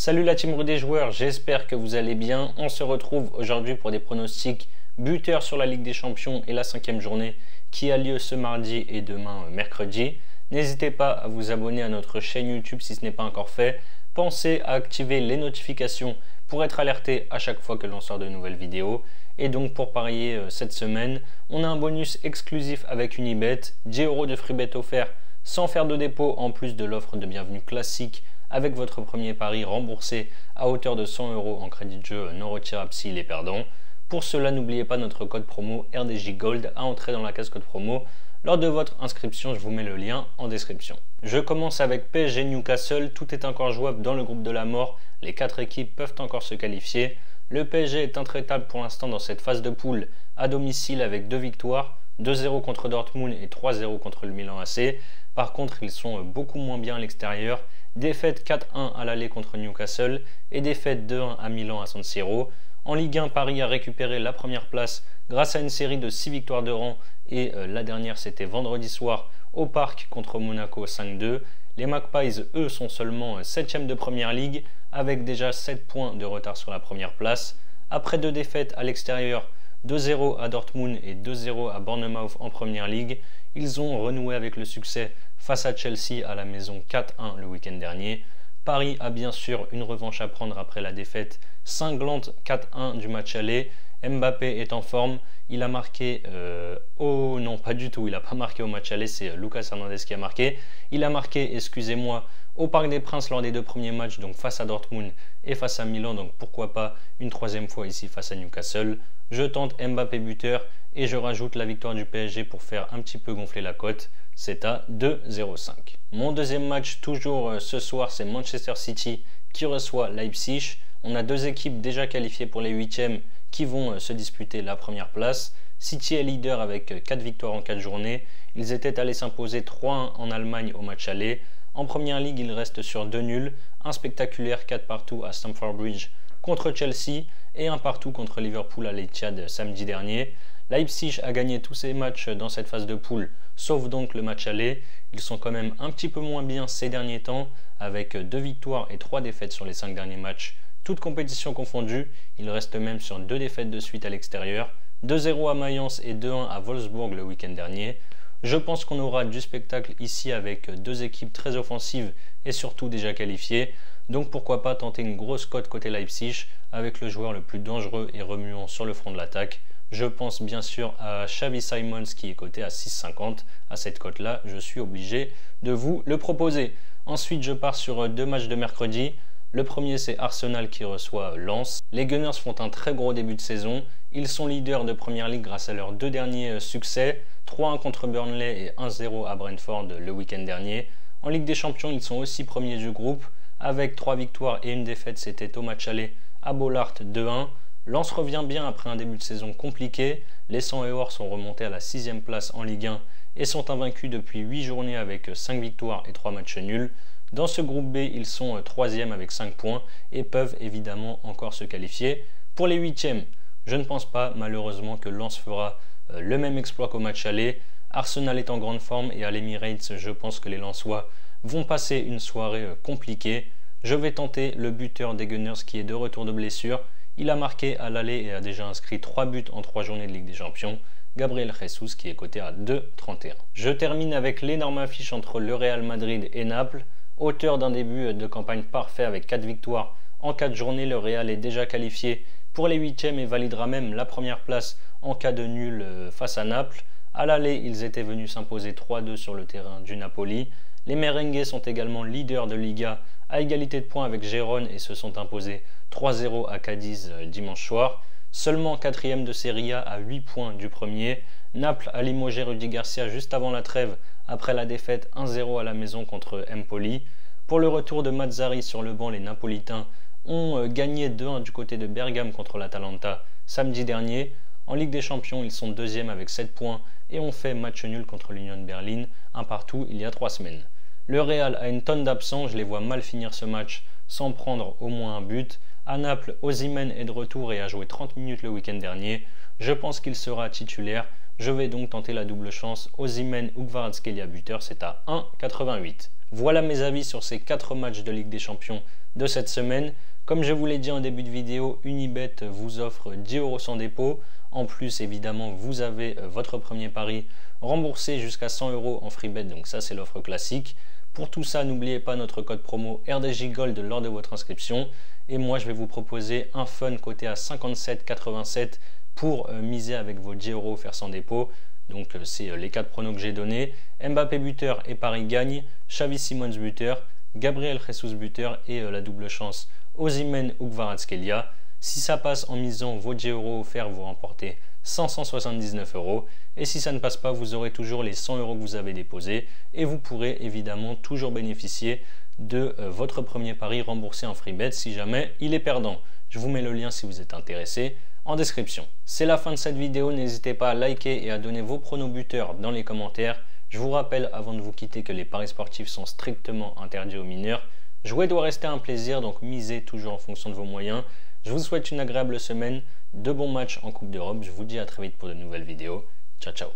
Salut la team des joueurs, j'espère que vous allez bien. On se retrouve aujourd'hui pour des pronostics buteurs sur la Ligue des Champions et la 5e journée qui a lieu ce mardi et demain mercredi. N'hésitez pas à vous abonner à notre chaîne YouTube si ce n'est pas encore fait. Pensez à activer les notifications pour être alerté à chaque fois que l'on sort de nouvelles vidéos. Et donc pour parier cette semaine, on a un bonus exclusif avec Unibet, 10 € de free bet offert sans faire de dépôt en plus de l'offre de bienvenue classique avec votre premier pari remboursé à hauteur de 100 € en crédit de jeu non retirable s'il est perdant. Pour cela, n'oubliez pas notre code promo RDJ Gold à entrer dans la case code promo. Lors de votre inscription, je vous mets le lien en description. Je commence avec PSG Newcastle, tout est encore jouable dans le groupe de la mort, les 4 équipes peuvent encore se qualifier. Le PSG est intraitable pour l'instant dans cette phase de poule à domicile avec 2 victoires, 2-0 contre Dortmund et 3-0 contre le Milan AC. Par contre, ils sont beaucoup moins bien à l'extérieur. Défaite 4-1 à l'aller contre Newcastle et défaite 2-1 à Milan à San Siro. En Ligue 1, Paris a récupéré la première place grâce à une série de 6 victoires de rang et la dernière c'était vendredi soir au Parc contre Monaco 5-2. Les Magpies, eux, sont seulement 7e de Première Ligue avec déjà 7 points de retard sur la première place. Après 2 défaites à l'extérieur, 2-0 à Dortmund et 2-0 à Bournemouth en Première Ligue, ils ont renoué avec le succès face à Chelsea à la maison 4-1 le week-end dernier. Paris a bien sûr une revanche à prendre après la défaite cinglante 4-1 du match aller. Mbappé est en forme, il a marqué, oh non pas du tout, il n'a pas marqué au match aller, c'est Lucas Hernandez qui a marqué. Il a marqué, excusez-moi, au Parc des Princes lors des 2 premiers matchs, donc face à Dortmund et face à Milan, donc pourquoi pas une 3e fois ici face à Newcastle. Je tente Mbappé buteur et je rajoute la victoire du PSG pour faire un petit peu gonfler la cote, c'est à 2,05. Mon deuxième match toujours ce soir, c'est Manchester City qui reçoit Leipzig. On a 2 équipes déjà qualifiées pour les 8e qui vont se disputer la première place. City est leader avec 4 victoires en 4 journées. Ils étaient allés s'imposer 3-1 en Allemagne au match aller. En Première Ligue, ils restent sur 2 nuls, un spectaculaire 4 partout à Stamford Bridge contre Chelsea et un partout contre Liverpool à l'Etihad samedi dernier. Leipzig a gagné tous ses matchs dans cette phase de poule, sauf donc le match aller. Ils sont quand même un petit peu moins bien ces derniers temps, avec 2 victoires et 3 défaites sur les 5 derniers matchs. Toutes compétitions confondues, ils restent même sur 2 défaites de suite à l'extérieur, 2-0 à Mayence et 2-1 à Wolfsburg le week-end dernier. Je pense qu'on aura du spectacle ici avec 2 équipes très offensives et surtout déjà qualifiées. Donc pourquoi pas tenter une grosse cote côté Leipzig avec le joueur le plus dangereux et remuant sur le front de l'attaque. Je pense bien sûr à Xavi Simons qui est coté à 6,50. À cette cote-là, je suis obligé de vous le proposer. Ensuite, je pars sur 2 matchs de mercredi. Le premier, c'est Arsenal qui reçoit Lens. Les Gunners font un très gros début de saison. Ils sont leaders de Première Ligue grâce à leurs 2 derniers succès. 3-1 contre Burnley et 1-0 à Brentford le week-end dernier. En Ligue des Champions, ils sont aussi premiers du groupe. Avec 3 victoires et une défaite, c'était au match aller à Bollaert 2-1. Lens revient bien après un début de saison compliqué. Les 100 et or sont remontés à la 6e place en Ligue 1 et sont invaincus depuis 8 journées avec 5 victoires et 3 matchs nuls. Dans ce groupe B, ils sont 3e avec 5 points et peuvent évidemment encore se qualifier pour les 8e. Je ne pense pas malheureusement que Lens fera le même exploit qu'au match aller. Arsenal est en grande forme et à l'Emirates, je pense que les Lensois vont passer une soirée compliquée. Je vais tenter le buteur des Gunners qui est de retour de blessure. Il a marqué à l'aller et a déjà inscrit 3 buts en 3 journées de Ligue des Champions. Gabriel Jesus qui est coté à 2,31. Je termine avec l'énorme affiche entre le Real Madrid et Naples. Auteur d'un début de campagne parfait avec 4 victoires en 4 journées, le Real est déjà qualifié pour les 8e et validera même la première place en cas de nul face à Naples. À l'aller, ils étaient venus s'imposer 3-2 sur le terrain du Napoli. Les Merengues sont également leaders de Liga à égalité de points avec Gérone et se sont imposés 3-0 à Cadiz dimanche soir. Seulement 4e de Serie A à 8 points du premier. Naples a limogé Rudy Garcia juste avant la trêve après la défaite 1-0 à la maison contre Empoli. Pour le retour de Mazzarri sur le banc, les Napolitains ont gagné 2-1 du côté de Bergame contre l'Atalanta samedi dernier. En Ligue des Champions, ils sont 2e avec 7 points et ont fait match nul contre l'Union Berlin, un partout il y a 3 semaines. Le Real a une tonne d'absents, je les vois mal finir ce match sans prendre au moins un but. À Naples, Osimhen est de retour et a joué 30 minutes le week-end dernier. Je pense qu'il sera titulaire. Je vais donc tenter la double chance. Osimhen ou Kvaratskhelia buteur, c'est à 1,88. Voilà mes avis sur ces 4 matchs de Ligue des Champions de cette semaine. Comme je vous l'ai dit en début de vidéo, Unibet vous offre 10 € sans dépôt. En plus, évidemment, vous avez votre premier pari remboursé jusqu'à 100 € en free bet, donc ça c'est l'offre classique. Pour tout ça, n'oubliez pas notre code promo RDJ Gold lors de votre inscription. Et moi, je vais vous proposer un fun coté à 57,87 pour miser avec vos 10 € offerts sans dépôt. Donc c'est les 4 pronos que j'ai donnés. Mbappé buteur et Paris gagne. Xavi Simons buteur. Gabriel Jesus buteur et la double chance Osimhen ou Kvaratskhelia. Si ça passe en misant vos 10 € offerts, vous remportez 579 €. Et si ça ne passe pas, vous aurez toujours les 100 € que vous avez déposés. Et vous pourrez évidemment toujours bénéficier de votre premier pari remboursé en free bet si jamais il est perdant. Je vous mets le lien si vous êtes intéressé en description. C'est la fin de cette vidéo. N'hésitez pas à liker et à donner vos pronos buteurs dans les commentaires. Je vous rappelle avant de vous quitter que les paris sportifs sont strictement interdits aux mineurs. Jouer doit rester un plaisir, donc misez toujours en fonction de vos moyens. Je vous souhaite une agréable semaine, de bons matchs en Coupe d'Europe. Je vous dis à très vite pour de nouvelles vidéos. Ciao, ciao.